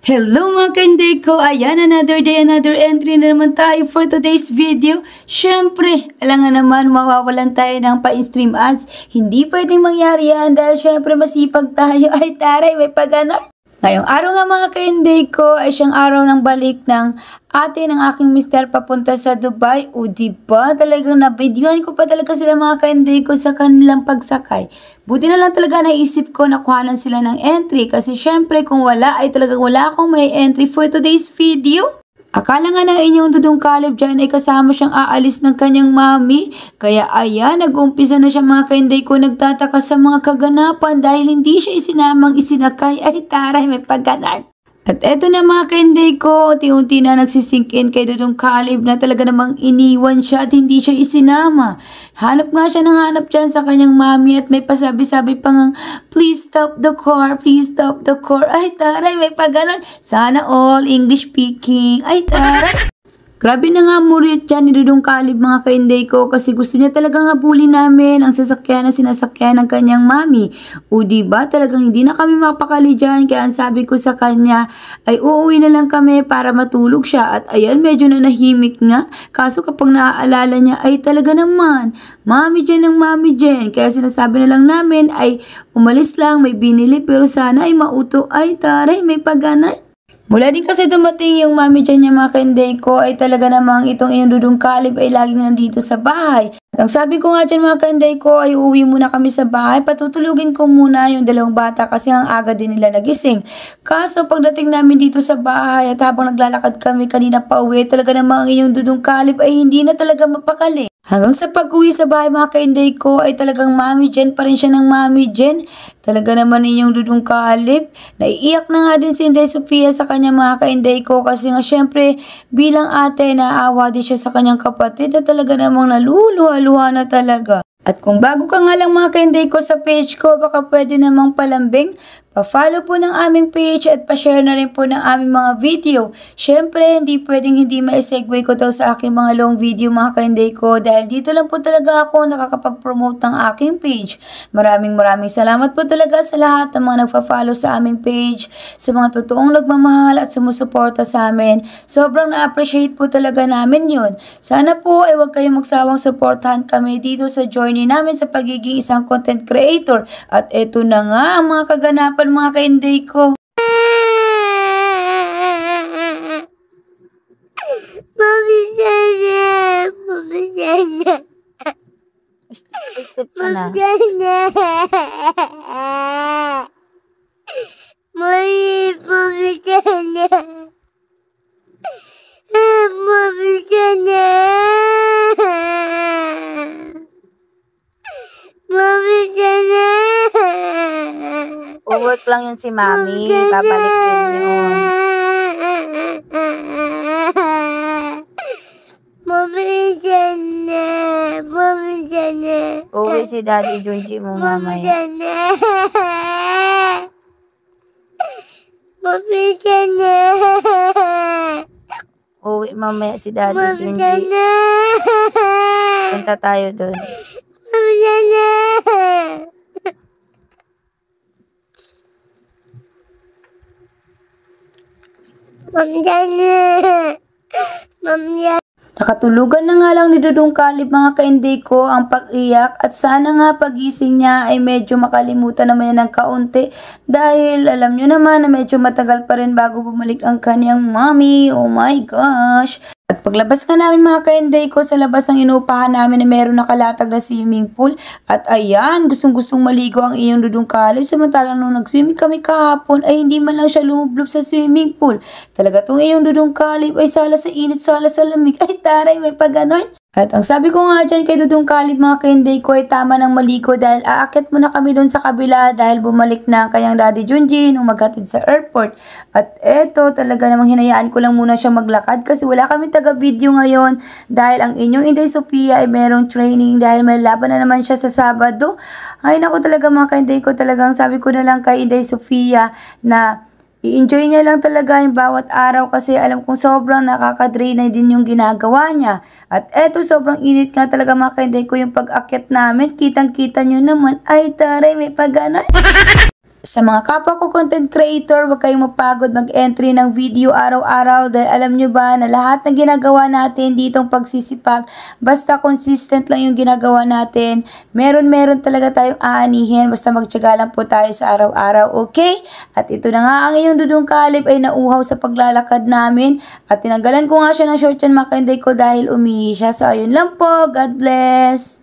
Hello mga kainday ko! Ayan, another day, another entry na naman tayo for today's video. Syempre, alam nga naman mawawalan tayo ng pa-stream ads. Hindi pwedeng mangyari yan dahil syempre masipag tayo. Ay taray, may pag-ano. Ngayong araw nga mga kainday ko ay siyang araw ng balik ng ate ng aking mister papunta sa Dubai. O diba talagang nabidyohan ko pa talaga sila mga kainday ko sa kanilang pagsakay. Buti na lang talaga naisip ko na kuhanan sila ng entry kasi syempre kung wala ay talagang wala akong may entry for today's video. Akala nga ng inyong Dudong Caleb dyan ay kasama siyang aalis ng kanyang mami. Kaya ayan, nag-umpisa na siya mga kainday ko nagtataka sa mga kaganapan dahil hindi siya isinamang isinakay. Ay taray, may pagganan. At eto na mga kainday ko, unti-unti na nagsisink in kay Dudong Caleb na talaga namang iniwan siya at hindi siya isinama. Hanap nga siya ng hanap dyan sa kanyang mami at may pasabi-sabi pang please stop the car, please stop the car. Ay taray, may pagganon. Sana all English speaking. Ay taray. Grabe na nga muryot dyan ni Dudong Caleb mga kainday ko kasi gusto niya talagang habulin namin ang sasakyan na sinasakyan ng kanyang mami. O diba talagang hindi na kami mapakali dyan kaya ang sabi ko sa kanya ay uuwi na lang kami para matulog siya at ayan medyo na nahimik nga. Kaso kapag naaalala niya ay talaga naman mami dyan ng mami dyan. Kaya sinasabi na lang namin ay umalis lang may binili pero sana ay mauto. Ay taray may pagana. Mula din kasi dumating yung mami dyan niya mga kainday ko ay talaga namang itong inyong Dudong Caleb ay laging nandito sa bahay. At ang sabi ko nga dyan mga kainday ko ay uuwi muna kami sa bahay. Patutulugin ko muna yung dalawang bata kasi ang aga din nila nagising. Kaso pagdating namin dito sa bahay at habang naglalakad kami kanina pa uwi talaga namang ang inyong Dudong Caleb ay hindi na talaga mapakali. Hanggang sa pag-uwi sa bahay mga kainday ko ay talagang mami Jen pa rin siya ng mami Jen. Talaga naman ninyong Dudong Caleb. Naiiyak na nga din si Inday Sofia sa kanya mga kainday ko kasi nga syempre bilang ate naawa din siya sa kanyang kapatid na talaga namang naluluha-luha na talaga. At kung bago ka nga lang mga kainday ko sa page ko baka pwede namang palambing. Pa-follow po ng aming page at pa-share na rin po ng aming mga video. Syempre, hindi pwedeng hindi ma-segue ko daw sa aking mga long video mga kainday ko dahil dito lang po talaga ako nakakapag-promote ng aking page. Maraming salamat po talaga sa lahat ng mga nagpa-follow sa aming page, sa mga totoong nagmamahal at sumusuporta sa amin. Sobrang na-appreciate po talaga namin yun. Sana po ay huwag kayong magsawang suportahan kami dito sa journey namin sa pagiging isang content creator. At eto na nga ang mga kaganapan mga kainday ko. Mami Jana, Mami Jana. Step ka na. Mami Jana. Mami Jana. Mami Jana. Mami Jana. Work lang yun si mami. Babalik din yun. Mami Jana. Mami Jana. Uwi si Daddy Junji mo mamaya. Mami Jana. Mami Jana. Uwi mamaya si Daddy Mami Junji. Jana. Punta tayo dun. Mami Jana. Mami Jana. Mami Jana. Nakatulugan na nga lang ni Dudong Caleb mga kainday ko ang pag-iyak at sana nga pagising niya ay medyo makalimutan naman yan ng kaunti dahil alam nyo naman na medyo matagal pa rin bago bumalik ang kanyang mommy. Oh my gosh! At paglabas nga namin mga kainday ko sa labas ang inuupahan namin na meron nakalatag na swimming pool. At ayan, gustong-gustong maligo ang iyong Dudong Caleb. Samantalang nung nag-swimming kami kahapon ay hindi man lang siya lumublob sa swimming pool. Talaga tong iyong Dudong Caleb ay sala sa init, sala sa lamig. Ay taray, may pag-ganon. At ang sabi ko nga dyan kay Dudong Caleb mga kainday ko ay tama ng maligo dahil aakit muna kami doon sa kabila dahil bumalik na ang kanyang Daddy Junji nung maghatid sa airport. At eto talaga namang hinayaan ko lang muna siya maglakad kasi wala kami taga-video ngayon dahil ang inyong Inday Sofia ay merong training dahil may laban na naman siya sa Sabado. Ay naku talaga mga kainday ko talagang sabi ko na lang kay Inday Sofia na i-enjoy niya lang talaga yung bawat araw kasi alam kong sobrang nakaka-drain na din yung ginagawa niya. At eto sobrang init nga talaga mga kainday ko yung pag-akyat namin. Kitang-kita nyo naman. Ay taray may pag-ganon. Sa mga kapwa ko content creator, huwag kayong mapagod mag-entry ng video araw-araw dahil alam nyo ba na lahat ng ginagawa natin ditong pagsisipag, basta consistent lang yung ginagawa natin, meron talaga tayong aanihin, basta magtiyaga lang po tayo sa araw-araw, okay? At ito na nga ang iyong Dudong Kalib ay nauhaw sa paglalakad namin at tinanggalan ko nga siya ng short yan makinday ko dahil umihi siya. So ayun lang po, God bless!